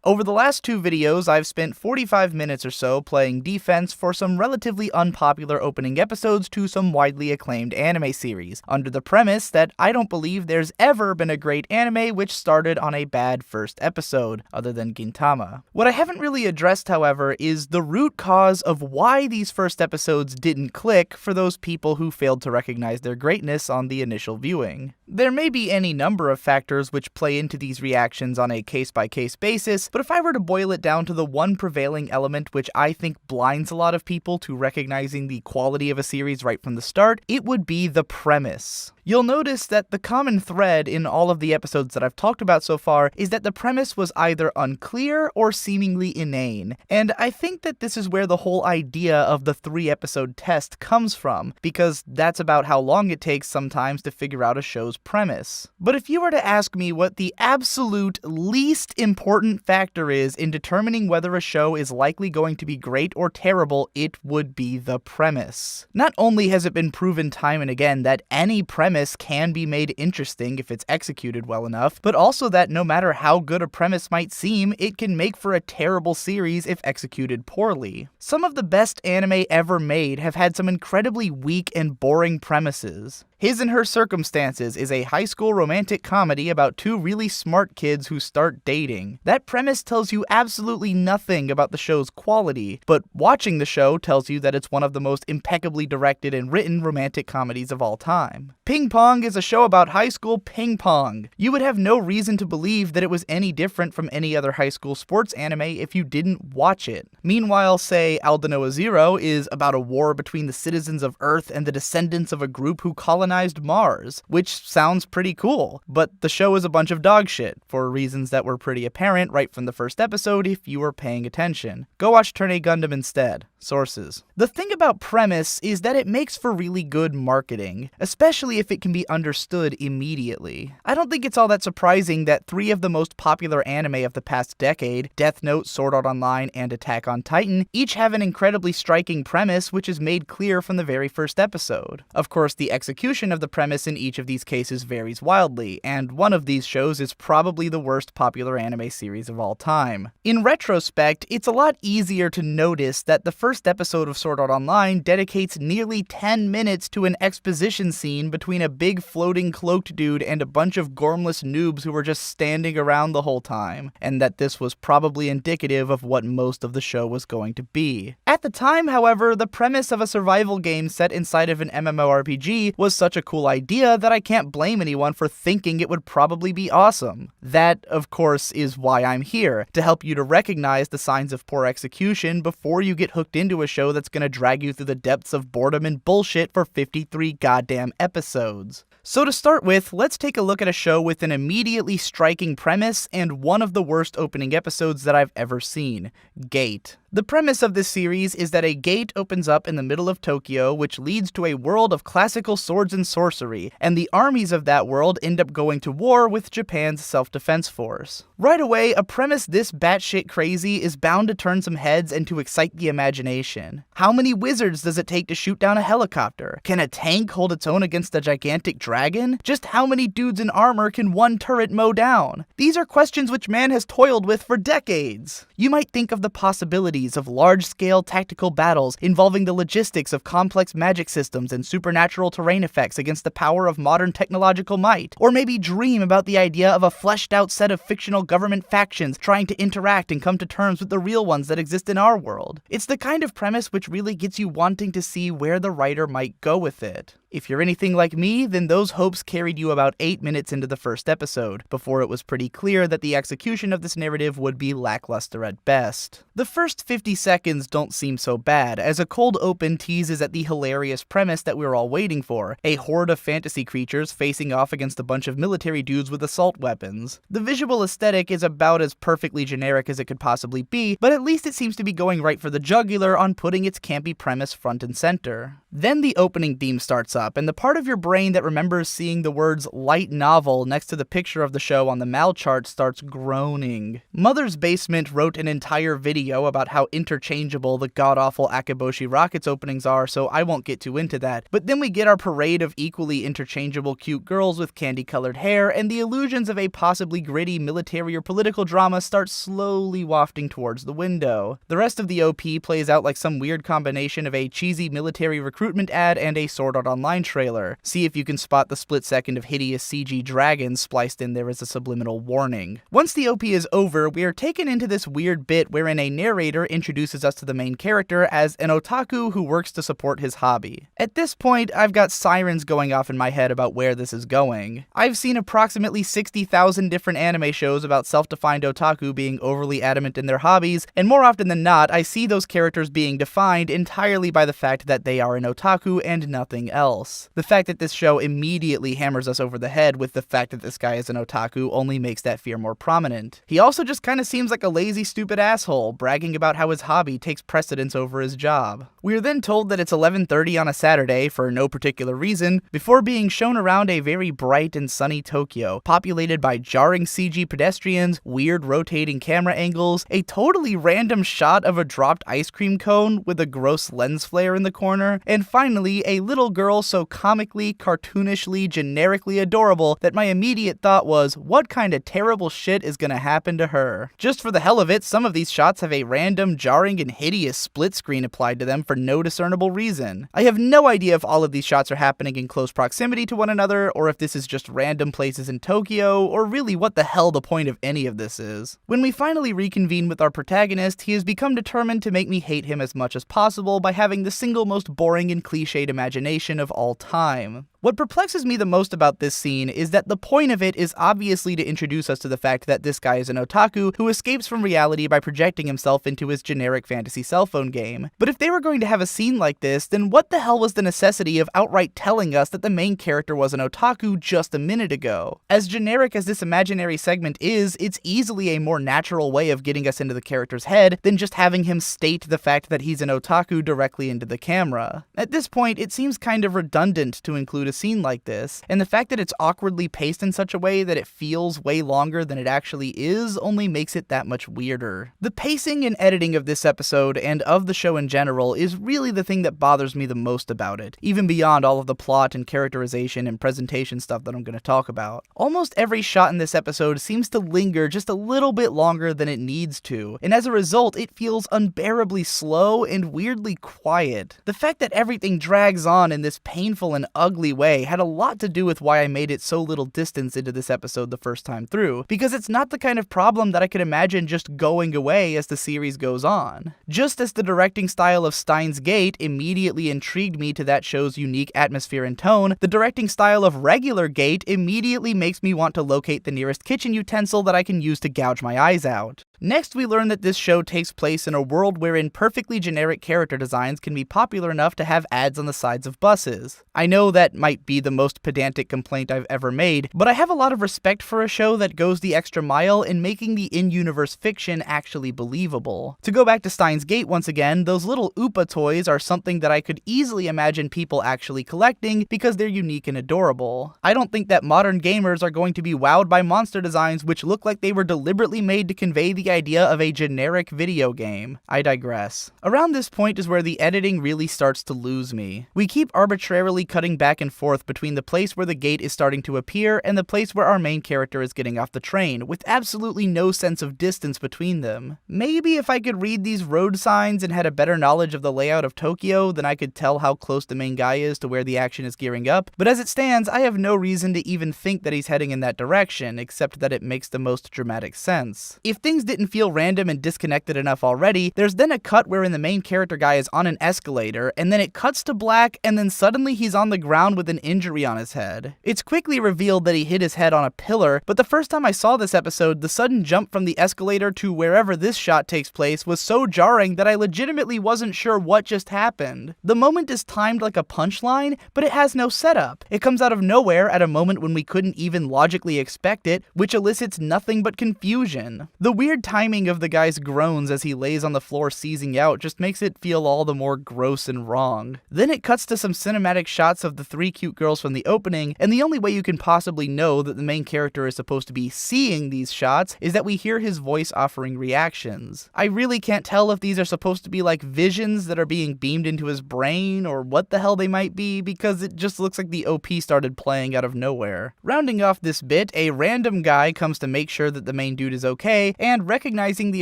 Over the last two videos, I've spent 45 minutes or so playing defense for some relatively unpopular opening episodes to some widely acclaimed anime series, under the premise that I don't believe there's ever been a great anime which started on a bad first episode, other than Gintama. What I haven't really addressed, however, is the root cause of why these first episodes didn't click for those people who failed to recognize their greatness on the initial viewing. There may be any number of factors which play into these reactions on a case-by-case basis, but if I were to boil it down to the one prevailing element which I think blinds a lot of people to recognizing the quality of a series right from the start, it would be the premise. You'll notice that the common thread in all of the episodes that I've talked about so far is that the premise was either unclear or seemingly inane, and I think that this is where the whole idea of the 3-episode test comes from, because that's about how long it takes sometimes to figure out a show's premise. But if you were to ask me what the absolute least important factor is in determining whether a show is likely going to be great or terrible, it would be the premise. Not only has it been proven time and again that any premise can be made interesting if it's executed well enough, but also that no matter how good a premise might seem, it can make for a terrible series if executed poorly. Some of the best anime ever made have had some incredibly weak and boring premises. His and Her Circumstances is a high school romantic comedy about two really smart kids who start dating. That premise tells you absolutely nothing about the show's quality, but watching the show tells you that it's one of the most impeccably directed and written romantic comedies of all time. Ping Pong is a show about high school ping pong. You would have no reason to believe that it was any different from any other high school sports anime if you didn't watch it. Meanwhile, say Aldnoah Zero is about a war between the citizens of Earth and the descendants of a group who colonized Mars, which sounds pretty cool, but the show is a bunch of dog shit, for reasons that were pretty apparent right from the first episode if you were paying attention. Go watch Turn A Gundam instead. Sources. The thing about premise is that it makes for really good marketing, especially if it can be understood immediately. I don't think it's all that surprising that 3 of the most popular anime of the past decade, Death Note, Sword Art Online, and Attack on Titan, each have an incredibly striking premise which is made clear from the very first episode. Of course, the execution of the premise in each of these cases varies wildly, and one of these shows is probably the worst popular anime series of all time. In retrospect, it's a lot easier to notice that the first episode of Sword Art Online dedicates nearly 10 minutes to an exposition scene between a big floating cloaked dude and a bunch of gormless noobs who were just standing around the whole time, and that this was probably indicative of what most of the show was going to be. At the time, however, the premise of a survival game set inside of an MMORPG was such a cool idea that I can't blame anyone for thinking it would probably be awesome. That, of course, is why I'm here, to help you to recognize the signs of poor execution before you get hooked into a show that's gonna drag you through the depths of boredom and bullshit for 53 goddamn episodes. So to start with, let's take a look at a show with an immediately striking premise and one of the worst opening episodes that I've ever seen, Gate. The premise of this series is that a gate opens up in the middle of Tokyo, which leads to a world of classical swords and sorcery, and the armies of that world end up going to war with Japan's self-defense force. Right away, a premise this batshit crazy is bound to turn some heads and to excite the imagination. How many wizards does it take to shoot down a helicopter? Can a tank hold its own against a gigantic dragon? Just how many dudes in armor can one turret mow down? These are questions which man has toiled with for decades. You might think of the possibilities of large-scale tactical battles involving the logistics of complex magic systems and supernatural terrain effects against the power of modern technological might, or maybe dream about the idea of a fleshed-out set of fictional government factions trying to interact and come to terms with the real ones that exist in our world. It's the kind of premise which really gets you wanting to see where the writer might go with it. If you're anything like me, then those hopes carried you about 8 minutes into the first episode, before it was pretty clear that the execution of this narrative would be lackluster at best. The first 50 seconds don't seem so bad, as a cold open teases at the hilarious premise that we were all waiting for, a horde of fantasy creatures facing off against a bunch of military dudes with assault weapons. The visual aesthetic is about as perfectly generic as it could possibly be, but at least it seems to be going right for the jugular on putting its campy premise front and center. Then the opening theme starts up, and the part of your brain that remembers seeing the words light novel next to the picture of the show on the mal chart starts groaning. Mother's Basement wrote an entire video about how interchangeable the god-awful Akiboshi Rockets openings are, so I won't get too into that. But then we get our parade of equally interchangeable cute girls with candy-colored hair, and the illusions of a possibly gritty military or political drama start slowly wafting towards the window. The rest of the OP plays out like some weird combination of a cheesy military recruitment ad and a Sword Art Online trailer. See if you can spot the split second of hideous CG dragons spliced in there as a subliminal warning. Once the OP is over, we are taken into this weird bit wherein a narrator introduces us to the main character as an otaku who works to support his hobby. At this point, I've got sirens going off in my head about where this is going. I've seen approximately 60,000 different anime shows about self-defined otaku being overly adamant in their hobbies, and more often than not, I see those characters being defined entirely by the fact that they are an otaku and nothing else. The fact that this show immediately hammers us over the head with the fact that this guy is an otaku only makes that fear more prominent. He also just kinda seems like a lazy, stupid asshole, bragging about how his hobby takes precedence over his job. We are then told that it's 11:30 on a Saturday for no particular reason, before being shown around a very bright and sunny Tokyo, populated by jarring CG pedestrians, weird rotating camera angles, a totally random shot of a dropped ice cream cone with a gross lens flare in the corner, and finally, a little girl so comically, cartoonishly, generically adorable that my immediate thought was, what kind of terrible shit is gonna happen to her? Just for the hell of it, some of these shots have a random, jarring, and hideous split screen applied to them for no discernible reason. I have no idea if all of these shots are happening in close proximity to one another, or if this is just random places in Tokyo, or really what the hell the point of any of this is. When we finally reconvene with our protagonist, he has become determined to make me hate him as much as possible by having the single most boring and cliched imagination of all time. What perplexes me the most about this scene is that the point of it is obviously to introduce us to the fact that this guy is an otaku who escapes from reality by projecting himself into his generic fantasy cell phone game. But if they were going to have a scene like this, then what the hell was the necessity of outright telling us that the main character was an otaku just a minute ago? As generic as this imaginary segment is, it's easily a more natural way of getting us into the character's head than just having him state the fact that he's an otaku directly into the camera. At this point, it seems kind of redundant to include a scene like this, and the fact that it's awkwardly paced in such a way that it feels way longer than it actually is only makes it that much weirder. The pacing and editing of this episode, and of the show in general, is really the thing that bothers me the most about it, even beyond all of the plot and characterization and presentation stuff that I'm going to talk about. Almost every shot in this episode seems to linger just a little bit longer than it needs to, and as a result, it feels unbearably slow and weirdly quiet. The fact that everything drags on in this painful and ugly way had a lot to do with why I made it so little distance into this episode the first time through, because it's not the kind of problem that I could imagine just going away as the series goes on. Just as the directing style of Steins Gate immediately intrigued me to that show's unique atmosphere and tone, the directing style of Regular Gate immediately makes me want to locate the nearest kitchen utensil that I can use to gouge my eyes out. Next, we learn that this show takes place in a world wherein perfectly generic character designs can be popular enough to have ads on the sides of buses. I know that might be the most pedantic complaint I've ever made, but I have a lot of respect for a show that goes the extra mile in making the in-universe fiction actually believable. To go back to Steins Gate once again, those little Oopa toys are something that I could easily imagine people actually collecting because they're unique and adorable. I don't think that modern gamers are going to be wowed by monster designs which look like they were deliberately made to convey the idea of a generic video game. I digress. Around this point is where the editing really starts to lose me. We keep arbitrarily cutting back and forth between the place where the gate is starting to appear and the place where our main character is getting off the train, with absolutely no sense of distance between them. Maybe if I could read these road signs and had a better knowledge of the layout of Tokyo, then I could tell how close the main guy is to where the action is gearing up, but as it stands, I have no reason to even think that he's heading in that direction, except that it makes the most dramatic sense. If things didn't feel random and disconnected enough already, there's then a cut wherein the main character guy is on an escalator, and then it cuts to black, and then suddenly he's on the ground with an injury on his head. It's quickly revealed that he hit his head on a pillar, but the first time I saw this episode, the sudden jump from the escalator to wherever this shot takes place was so jarring that I legitimately wasn't sure what just happened. The moment is timed like a punchline, but it has no setup. It comes out of nowhere at a moment when we couldn't even logically expect it, which elicits nothing but confusion. The weird timing of the guy's groans as he lays on the floor seizing out just makes it feel all the more gross and wrong. Then it cuts to some cinematic shots of the 3 cute girls from the opening, and the only way you can possibly know that the main character is supposed to be seeing these shots is that we hear his voice offering reactions. I really can't tell if these are supposed to be like visions that are being beamed into his brain or what the hell they might be, because it just looks like the OP started playing out of nowhere. Rounding off this bit, a random guy comes to make sure that the main dude is okay, and recognizing the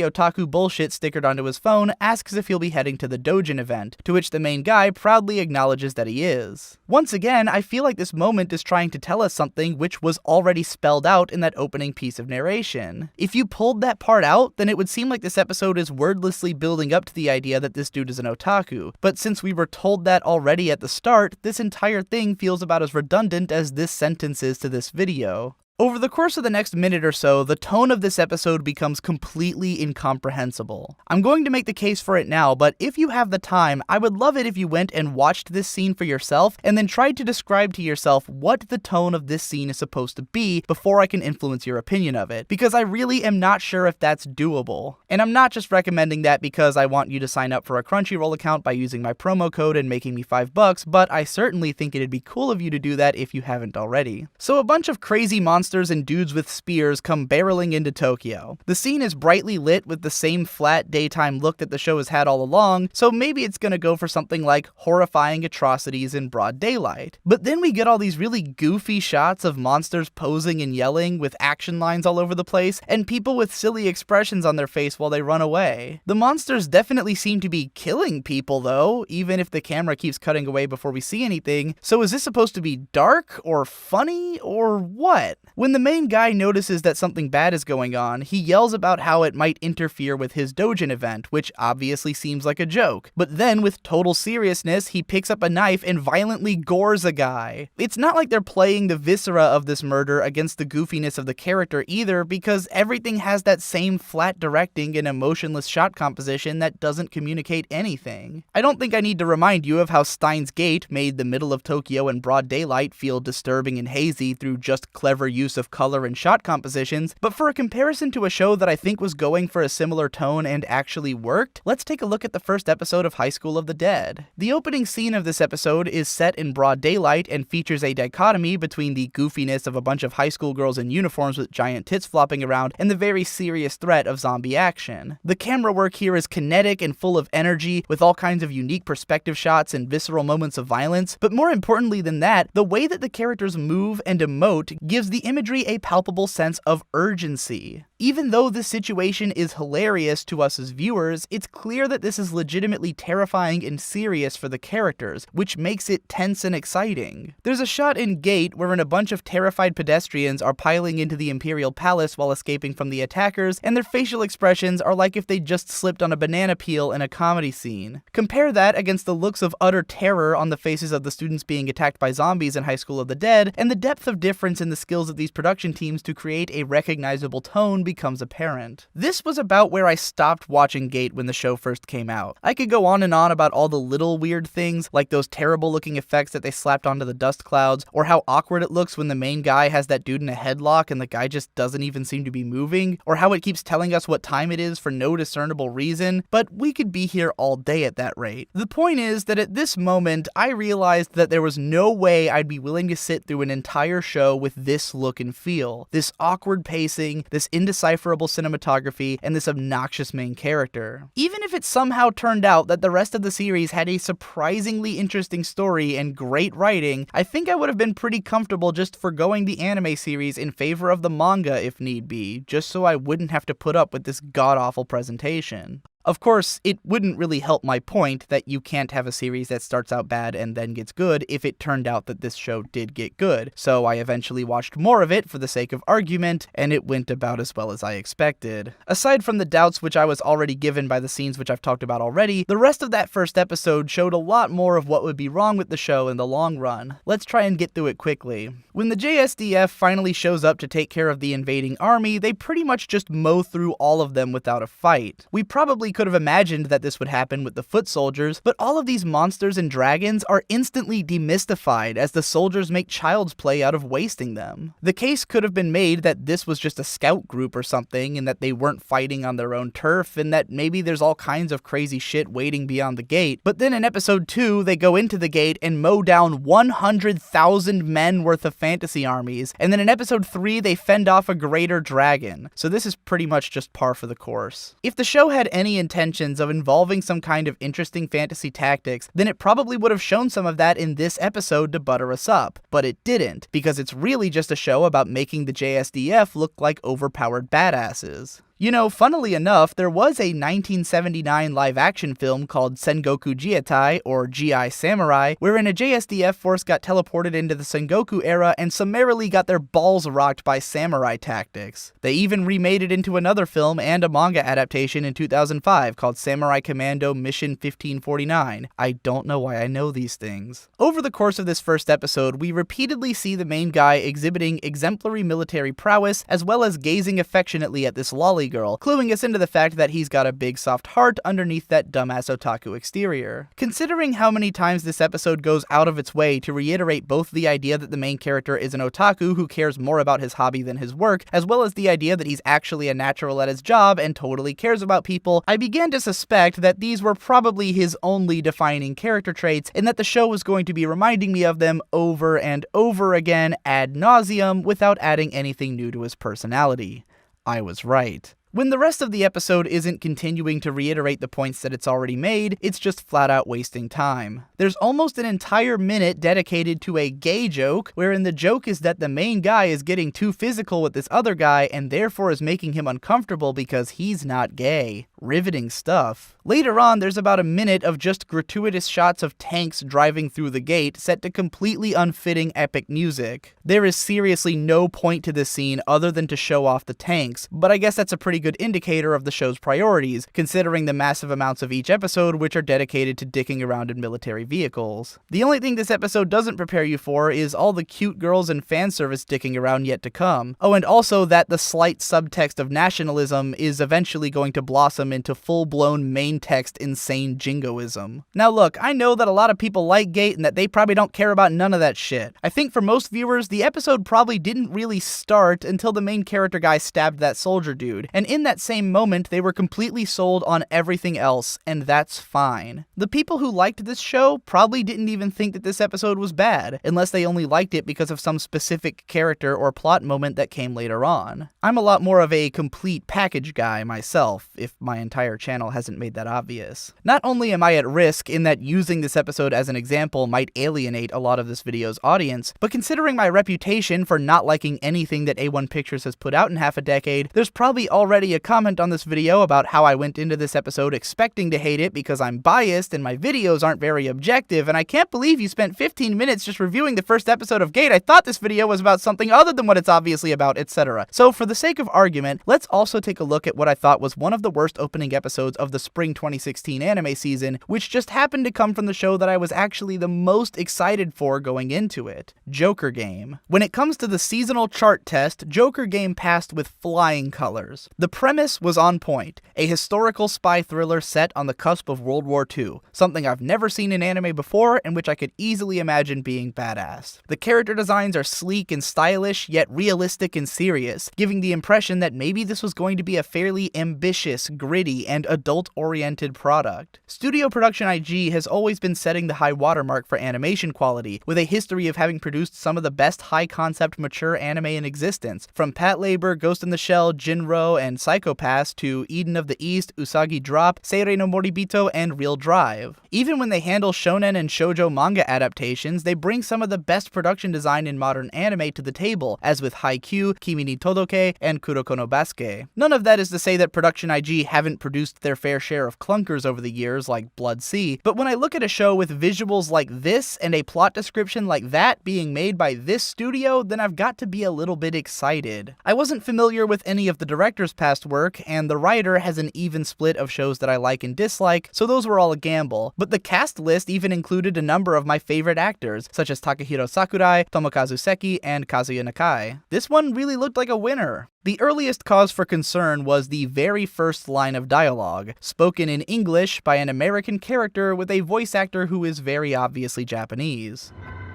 otaku bullshit stickered onto his phone, asks if he'll be heading to the Dojin event, to which the main guy proudly acknowledges that he is. Once again, I feel like this moment is trying to tell us something which was already spelled out in that opening piece of narration. If you pulled that part out, then it would seem like this episode is wordlessly building up to the idea that this dude is an otaku, but since we were told that already at the start, this entire thing feels about as redundant as this sentence is to this video. Over the course of the next minute or so, the tone of this episode becomes completely incomprehensible. I'm going to make the case for it now, but if you have the time, I would love it if you went and watched this scene for yourself and then tried to describe to yourself what the tone of this scene is supposed to be before I can influence your opinion of it, because I really am not sure if that's doable. And I'm not just recommending that because I want you to sign up for a Crunchyroll account by using my promo code and making me $5, but I certainly think it'd be cool of you to do that if you haven't already. So a bunch of crazy monsters and dudes with spears come barreling into Tokyo. The scene is brightly lit with the same flat daytime look that the show has had all along, so maybe it's gonna go for something like horrifying atrocities in broad daylight. But then we get all these really goofy shots of monsters posing and yelling with action lines all over the place, and people with silly expressions on their face while they run away. The monsters definitely seem to be killing people though, even if the camera keeps cutting away before we see anything. So is this supposed to be dark or funny or what? When the main guy notices that something bad is going on, he yells about how it might interfere with his Dojin event, which obviously seems like a joke. But then, with total seriousness, he picks up a knife and violently gores a guy. It's not like they're playing the viscera of this murder against the goofiness of the character either, because everything has that same flat directing and emotionless shot composition that doesn't communicate anything. I don't think I need to remind you of how Steins Gate made the middle of Tokyo in broad daylight feel disturbing and hazy through just clever use of color and shot compositions, but for a comparison to a show that I think was going for a similar tone and actually worked, let's take a look at the first episode of High School of the Dead. The opening scene of this episode is set in broad daylight and features a dichotomy between the goofiness of a bunch of high school girls in uniforms with giant tits flopping around and the very serious threat of zombie action. The camera work here is kinetic and full of energy, with all kinds of unique perspective shots and visceral moments of violence, but more importantly than that, the way that the characters move and emote gives the imagery a palpable sense of urgency. Even though this situation is hilarious to us as viewers, it's clear that this is legitimately terrifying and serious for the characters, which makes it tense and exciting. There's a shot in Gate wherein a bunch of terrified pedestrians are piling into the Imperial Palace while escaping from the attackers, and their facial expressions are like if they just slipped on a banana peel in a comedy scene. Compare that against the looks of utter terror on the faces of the students being attacked by zombies in High School of the Dead, and the depth of difference in the skills of these production teams to create a recognizable tone becomes apparent. This was about where I stopped watching Gate when the show first came out. I could go on and on about all the little weird things, like those terrible looking effects that they slapped onto the dust clouds, or how awkward it looks when the main guy has that dude in a headlock and the guy just doesn't even seem to be moving, or how it keeps telling us what time it is for no discernible reason, but we could be here all day at that rate. The point is that at this moment, I realized that there was no way I'd be willing to sit through an entire show with this look and feel, this awkward pacing, this indecipherable cinematography, and this obnoxious main character. Even if it somehow turned out that the rest of the series had a surprisingly interesting story and great writing, I think I would have been pretty comfortable just forgoing the anime series in favor of the manga if need be, just so I wouldn't have to put up with this god-awful presentation. Of course, it wouldn't really help my point that you can't have a series that starts out bad and then gets good if it turned out that this show did get good, so I eventually watched more of it for the sake of argument, and it went about as well as I expected. Aside from the doubts which I was already given by the scenes which I've talked about already, the rest of that first episode showed a lot more of what would be wrong with the show in the long run. Let's try and get through it quickly. When the JSDF finally shows up to take care of the invading army, they pretty much just mow through all of them without a fight. We probably could have imagined that this would happen with the foot soldiers, but all of these monsters and dragons are instantly demystified as the soldiers make child's play out of wasting them. The case could have been made that this was just a scout group or something, and that they weren't fighting on their own turf, and that maybe there's all kinds of crazy shit waiting beyond the gate. But then in episode 2, they go into the gate and mow down 100,000 men worth of fantasy armies, and then in episode 3, they fend off a greater dragon. So this is pretty much just par for the course. If the show had any intentions of involving some kind of interesting fantasy tactics, then it probably would have shown some of that in this episode to butter us up. But it didn't, because it's really just a show about making the JSDF look like overpowered badasses. You know, funnily enough, there was a 1979 live-action film called Sengoku Jietai, or GI Samurai, wherein a JSDF force got teleported into the Sengoku era and summarily got their balls rocked by samurai tactics. They even remade it into another film and a manga adaptation in 2005 called Samurai Commando Mission 1549. I don't know why I know these things. Over the course of this first episode, we repeatedly see the main guy exhibiting exemplary military prowess, as well as gazing affectionately at this lolly girl, cluing us into the fact that he's got a big soft heart underneath that dumbass otaku exterior. Considering how many times this episode goes out of its way to reiterate both the idea that the main character is an otaku who cares more about his hobby than his work, as well as the idea that he's actually a natural at his job and totally cares about people, I began to suspect that these were probably his only defining character traits, and that the show was going to be reminding me of them over and over again ad nauseum without adding anything new to his personality. I was right. When the rest of the episode isn't continuing to reiterate the points that it's already made, it's just flat out wasting time. There's almost an entire minute dedicated to a gay joke, wherein the joke is that the main guy is getting too physical with this other guy and therefore is making him uncomfortable because he's not gay. Riveting stuff. Later on, there's about a minute of just gratuitous shots of tanks driving through the gate, set to completely unfitting epic music. There is seriously no point to this scene other than to show off the tanks, but I guess that's a pretty good indicator of the show's priorities, considering the massive amounts of each episode which are dedicated to dicking around in military vehicles. The only thing this episode doesn't prepare you for is all the cute girls and fan service dicking around yet to come. Oh, and also that the slight subtext of nationalism is eventually going to blossom into full-blown main text insane jingoism. Now look, I know that a lot of people like Gate and that they probably don't care about none of that shit. I think for most viewers, the episode probably didn't really start until the main character guy stabbed that soldier dude, and in that same moment, they were completely sold on everything else, and that's fine. The people who liked this show probably didn't even think that this episode was bad, unless they only liked it because of some specific character or plot moment that came later on. I'm a lot more of a complete package guy myself, if my entire channel hasn't made that obvious. Not only am I at risk in that using this episode as an example might alienate a lot of this video's audience, but considering my reputation for not liking anything that A1 Pictures has put out in half a decade, there's probably already a comment on this video about how I went into this episode expecting to hate it because I'm biased and my videos aren't very objective, and I can't believe you spent 15 minutes just reviewing the first episode of Gate. I thought this video was about something other than what it's obviously about, etc. So for the sake of argument, let's also take a look at what I thought was one of the worst opening episodes of the spring 2016 anime season, which just happened to come from the show that I was actually the most excited for going into it, Joker Game. When it comes to the seasonal chart test, Joker Game passed with flying colors. The premise was on point, a historical spy thriller set on the cusp of World War II, something I've never seen in anime before and which I could easily imagine being badass. The character designs are sleek and stylish, yet realistic and serious, giving the impression that maybe this was going to be a fairly ambitious, gritty, and adult-oriented product. Studio Production IG has always been setting the high watermark for animation quality, with a history of having produced some of the best high-concept mature anime in existence, from Patlabor, Ghost in the Shell, Jinro, and Psycho Pass to Eden of the East, Usagi Drop, Seirei no Moribito, and Real Drive. Even when they handle shonen and shoujo manga adaptations, they bring some of the best production design in modern anime to the table, as with Haikyuu, Kimi ni Todoke, and Kuroko no Basuke. None of that is to say that Production IG haven't produced their fair share of clunkers over the years like Blood Sea, but when I look at a show with visuals like this and a plot description like that being made by this studio, then I've got to be a little bit excited. I wasn't familiar with any of the director's past work, and the writer has an even split of shows that I like and dislike, so those were all a gamble, but the cast list even included a number of my favorite actors, such as Takahiro Sakurai, Tomokazu Seki, and Kazuya Nakai. This one really looked like a winner. The earliest cause for concern was the very first line of dialogue, spoken in English by an American character with a voice actor who is very obviously Japanese.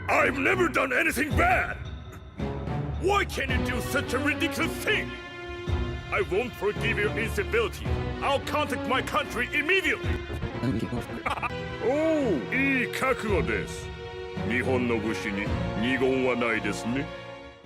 I've never done anything bad! Why can you do such a ridiculous thing? I won't forgive your instability. I'll contact my country immediately! Oh, いい覚悟です。日本の武士に二言はないですね。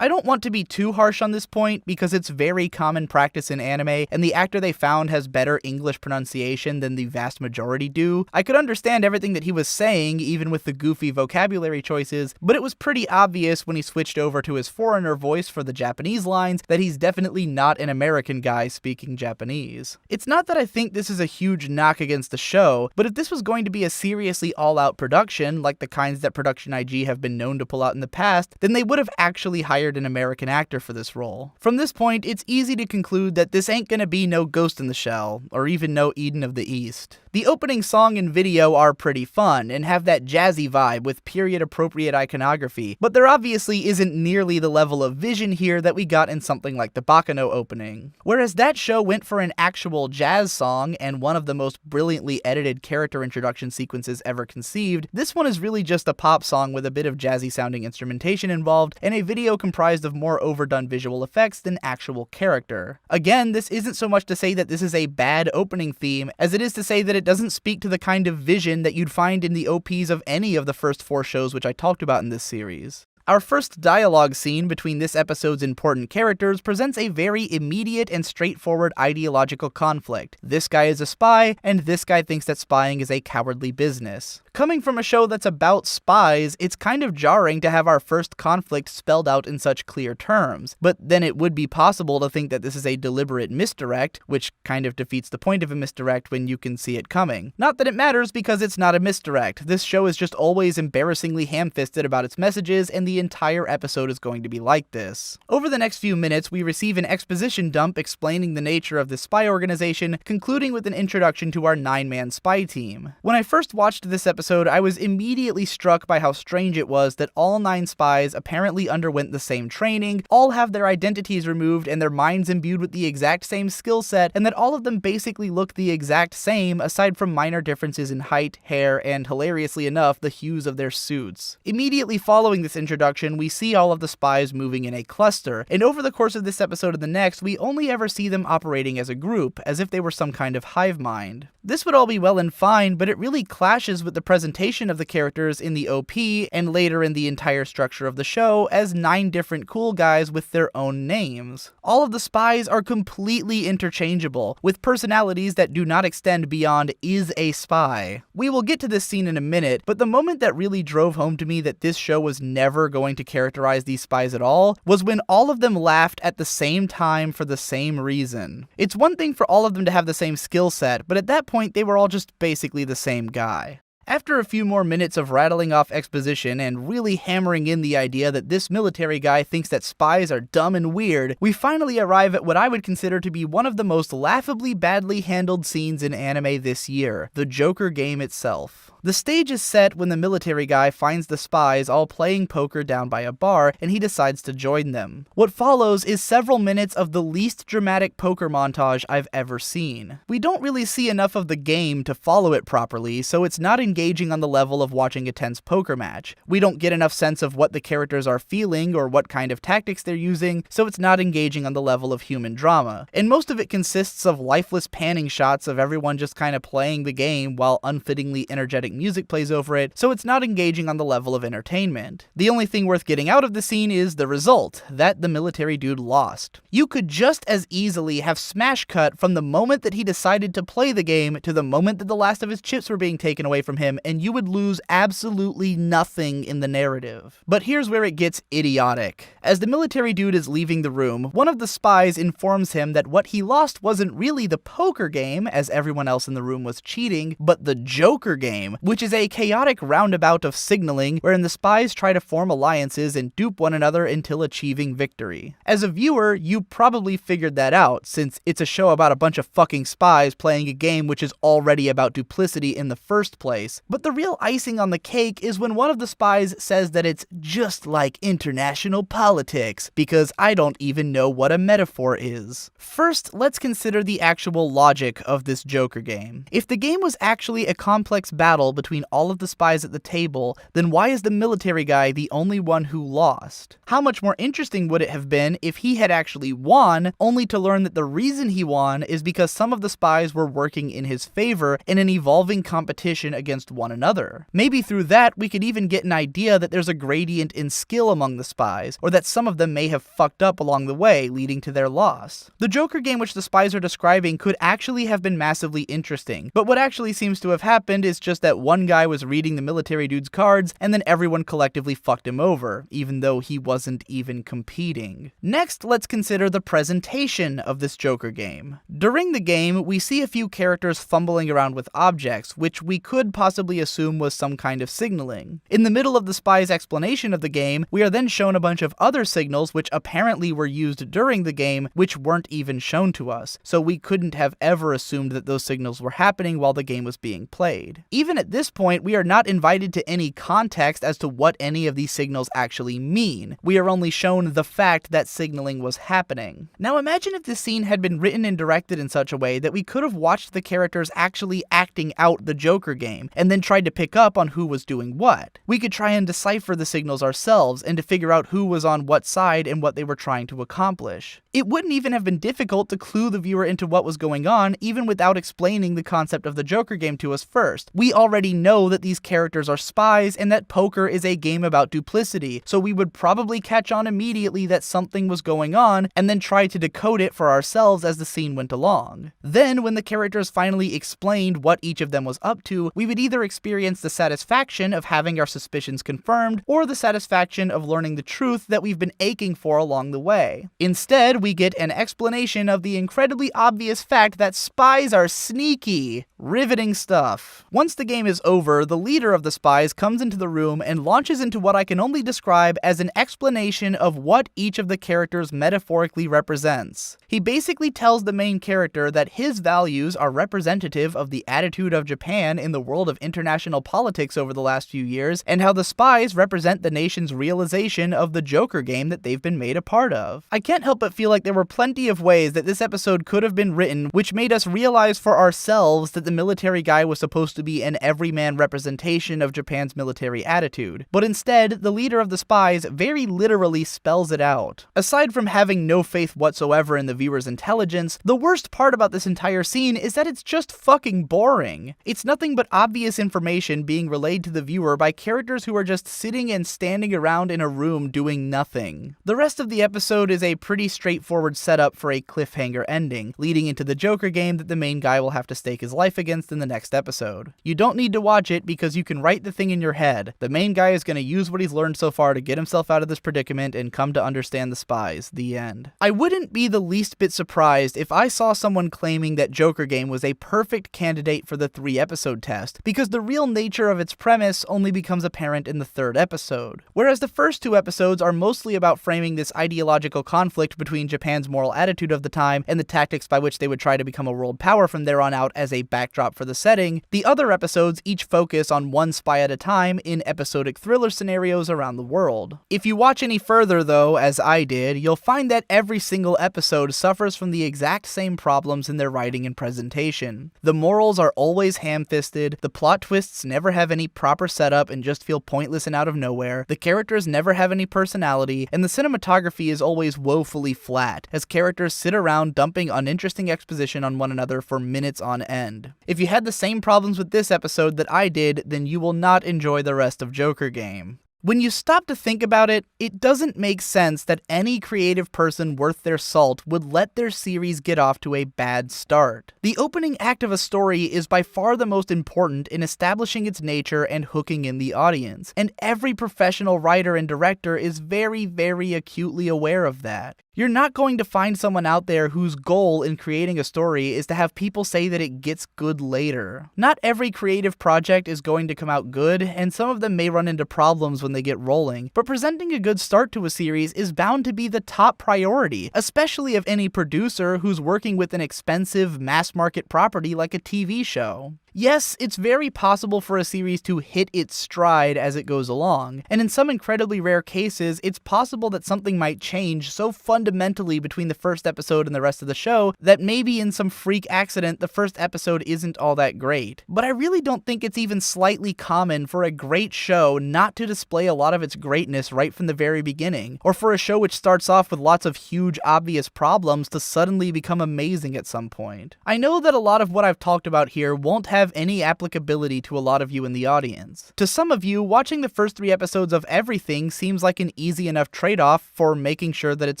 I don't want to be too harsh on this point because it's very common practice in anime, and the actor they found has better English pronunciation than the vast majority do. I could understand everything that he was saying, even with the goofy vocabulary choices, but it was pretty obvious when he switched over to his foreigner voice for the Japanese lines that he's definitely not an American guy speaking Japanese. It's not that I think this is a huge knock against the show, but if this was going to be a seriously all-out production, like the kinds that Production IG have been known to pull out in the past, then they would have actually hired an American actor for this role. From this point, it's easy to conclude that this ain't gonna be no Ghost in the Shell, or even no Eden of the East. The opening song and video are pretty fun, and have that jazzy vibe with period-appropriate iconography, but there obviously isn't nearly the level of vision here that we got in something like the Bakano opening. Whereas that show went for an actual jazz song, and one of the most brilliantly edited character introduction sequences ever conceived, this one is really just a pop song with a bit of jazzy-sounding instrumentation involved, and a video comprised of more overdone visual effects than actual character. Again, this isn't so much to say that this is a bad opening theme, as it is to say that it doesn't speak to the kind of vision that you'd find in the OPs of any of the first 4 shows which I talked about in this series. Our first dialogue scene between this episode's important characters presents a very immediate and straightforward ideological conflict. This guy is a spy, and this guy thinks that spying is a cowardly business. Coming from a show that's about spies, it's kind of jarring to have our first conflict spelled out in such clear terms, but then it would be possible to think that this is a deliberate misdirect, which kind of defeats the point of a misdirect when you can see it coming. Not that it matters because it's not a misdirect. This show is just always embarrassingly ham-fisted about its messages, and the entire episode is going to be like this. Over the next few minutes, we receive an exposition dump explaining the nature of the spy organization, concluding with an introduction to our 9-man spy team. When I first watched this episode, I was immediately struck by how strange it was that all 9 spies apparently underwent the same training, all have their identities removed and their minds imbued with the exact same skill set, and that all of them basically look the exact same aside from minor differences in height, hair, and hilariously enough, the hues of their suits. Immediately following this introduction, we see all of the spies moving in a cluster, and over the course of this episode and the next, we only ever see them operating as a group, as if they were some kind of hive mind. This would all be well and fine, but it really clashes with the presentation of the characters in the OP, and later in the entire structure of the show, as 9 different cool guys with their own names. All of the spies are completely interchangeable, with personalities that do not extend beyond "is a spy." We will get to this scene in a minute, but the moment that really drove home to me that this show was never going to characterize these spies at all was when all of them laughed at the same time for the same reason. It's one thing for all of them to have the same skill set, but at that point they were all just basically the same guy. After a few more minutes of rattling off exposition and really hammering in the idea that this military guy thinks that spies are dumb and weird, we finally arrive at what I would consider to be one of the most laughably badly handled scenes in anime this year, the Joker game itself. The stage is set when the military guy finds the spies all playing poker down by a bar, and he decides to join them. What follows is several minutes of the least dramatic poker montage I've ever seen. We don't really see enough of the game to follow it properly, so it's not engaging on the level of watching a tense poker match. We don't get enough sense of what the characters are feeling or what kind of tactics they're using, so it's not engaging on the level of human drama. And most of it consists of lifeless panning shots of everyone just kind of playing the game while unfittingly energetic music plays over it, so it's not engaging on the level of entertainment. The only thing worth getting out of the scene is the result, that the military dude lost. You could just as easily have smash cut from the moment that he decided to play the game to the moment that the last of his chips were being taken away from him, and you would lose absolutely nothing in the narrative. But here's where it gets idiotic. As the military dude is leaving the room, one of the spies informs him that what he lost wasn't really the poker game, as everyone else in the room was cheating, but the Joker game, which is a chaotic roundabout of signaling wherein the spies try to form alliances and dupe one another until achieving victory. As a viewer, you probably figured that out, since it's a show about a bunch of fucking spies playing a game which is already about duplicity in the first place, nice. But the real icing on the cake is when one of the spies says that it's just like international politics, because I don't even know what a metaphor is. First, let's consider the actual logic of this Joker game. If the game was actually a complex battle between all of the spies at the table, then why is the military guy the only one who lost? How much more interesting would it have been if he had actually won, only to learn that the reason he won is because some of the spies were working in his favor in an evolving competition against one another. Maybe through that we could even get an idea that there's a gradient in skill among the spies, or that some of them may have fucked up along the way, leading to their loss. The Joker game which the spies are describing could actually have been massively interesting, but what actually seems to have happened is just that one guy was reading the military dude's cards, and then everyone collectively fucked him over, even though he wasn't even competing. Next, let's consider the presentation of this Joker game. During the game, we see a few characters fumbling around with objects, which we could possibly assume was some kind of signaling. In the middle of the spy's explanation of the game, we are then shown a bunch of other signals which apparently were used during the game, which weren't even shown to us, so we couldn't have ever assumed that those signals were happening while the game was being played. Even at this point, we are not invited to any context as to what any of these signals actually mean. We are only shown the fact that signaling was happening. Now imagine if this scene had been written and directed in such a way that we could have watched the characters actually acting out the Joker game, and then tried to pick up on who was doing what. We could try and decipher the signals ourselves, and to figure out who was on what side and what they were trying to accomplish. It wouldn't even have been difficult to clue the viewer into what was going on, even without explaining the concept of the Joker game to us first. We already know that these characters are spies, and that poker is a game about duplicity, so we would probably catch on immediately that something was going on, and then try to decode it for ourselves as the scene went along. Then, when the characters finally explained what each of them was up to, we would either experience the satisfaction of having our suspicions confirmed, or the satisfaction of learning the truth that we've been aching for along the way. Instead, we get an explanation of the incredibly obvious fact that spies are sneaky. Riveting stuff. Once the game is over, the leader of the spies comes into the room and launches into what I can only describe as an explanation of what each of the characters metaphorically represents. He basically tells the main character that his values are representative of the attitude of Japan in the world of international politics over the last few years, and how the spies represent the nation's realization of the Joker game that they've been made a part of. I can't help but feel like there were plenty of ways that this episode could have been written which made us realize for ourselves that the military guy was supposed to be an everyman representation of Japan's military attitude, but instead, the leader of the spies very literally spells it out. Aside from having no faith whatsoever in the viewer's intelligence, the worst part about this entire scene is that it's just fucking boring. It's nothing but obvious information being relayed to the viewer by characters who are just sitting and standing around in a room doing nothing. The rest of the episode is a pretty straightforward setup for a cliffhanger ending, leading into the Joker game that the main guy will have to stake his life against in the next episode. You don't need to watch it because you can write the thing in your head. The main guy is going to use what he's learned so far to get himself out of this predicament and come to understand the spies. The end. I wouldn't be the least bit surprised if I saw someone claiming that Joker game was a perfect candidate for the 3-episode test, because the real nature of its premise only becomes apparent in the 3rd episode. Whereas the first 2 episodes are mostly about framing this ideological conflict between Japan's moral attitude of the time and the tactics by which they would try to become a world power from there on out as a backdrop for the setting, the other episodes each focus on one spy at a time in episodic thriller scenarios around the world. If you watch any further though, as I did, you'll find that every single episode suffers from the exact same problems in their writing and presentation. The morals are always ham-fisted, the plot twists never have any proper setup and just feel pointless and out of nowhere, the characters never have any personality, and the cinematography is always woefully flat, as characters sit around dumping uninteresting exposition on one another for minutes on end. If you had the same problems with this episode that I did, then you will not enjoy the rest of Joker game. When you stop to think about it, it doesn't make sense that any creative person worth their salt would let their series get off to a bad start. The opening act of a story is by far the most important in establishing its nature and hooking in the audience, and every professional writer and director is very, very acutely aware of that. You're not going to find someone out there whose goal in creating a story is to have people say that it gets good later. Not every creative project is going to come out good, and some of them may run into problems when they get rolling, but presenting a good start to a series is bound to be the top priority, especially of any producer who's working with an expensive mass market property like a TV show. Yes, it's very possible for a series to hit its stride as it goes along, and in some incredibly rare cases, it's possible that something might change so fundamentally between the first episode and the rest of the show that maybe in some freak accident the first episode isn't all that great. But I really don't think it's even slightly common for a great show not to display a lot of its greatness right from the very beginning, or for a show which starts off with lots of huge obvious problems to suddenly become amazing at some point. I know that a lot of what I've talked about here won't have any applicability to a lot of you in the audience. To some of you, watching the first 3 episodes of everything seems like an easy enough trade-off for making sure that it's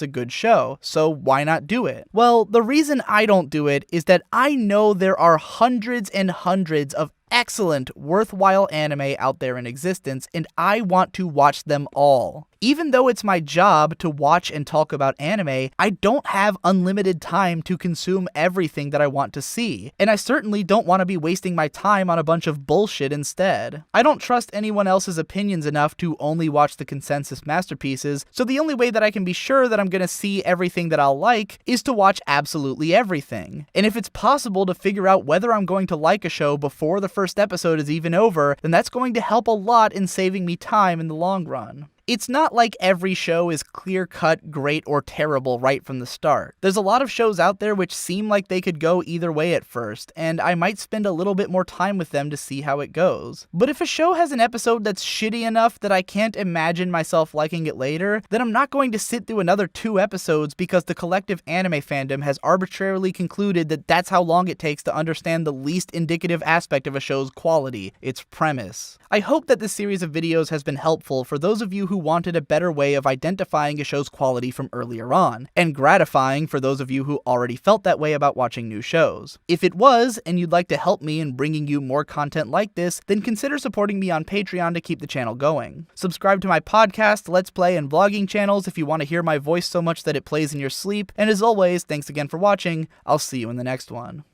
a good show, so why not do it? Well, the reason I don't do it is that I know there are hundreds and hundreds of excellent, worthwhile anime out there in existence, and I want to watch them all. Even though it's my job to watch and talk about anime, I don't have unlimited time to consume everything that I want to see, and I certainly don't want to be wasting my time on a bunch of bullshit instead. I don't trust anyone else's opinions enough to only watch the consensus masterpieces, so the only way that I can be sure that I'm gonna see everything that I'll like is to watch absolutely everything. And if it's possible to figure out whether I'm going to like a show before the first episode is even over, then that's going to help a lot in saving me time in the long run. It's not like every show is clear-cut, great, or terrible right from the start. There's a lot of shows out there which seem like they could go either way at first, and I might spend a little bit more time with them to see how it goes. But if a show has an episode that's shitty enough that I can't imagine myself liking it later, then I'm not going to sit through another 2 episodes because the collective anime fandom has arbitrarily concluded that that's how long it takes to understand the least indicative aspect of a show's quality, its premise. I hope that this series of videos has been helpful for those of you who wanted a better way of identifying a show's quality from earlier on, and gratifying for those of you who already felt that way about watching new shows. If it was, and you'd like to help me in bringing you more content like this, then consider supporting me on Patreon to keep the channel going. Subscribe to my podcast, Let's Play, and vlogging channels if you want to hear my voice so much that it plays in your sleep, and as always, thanks again for watching. I'll see you in the next one.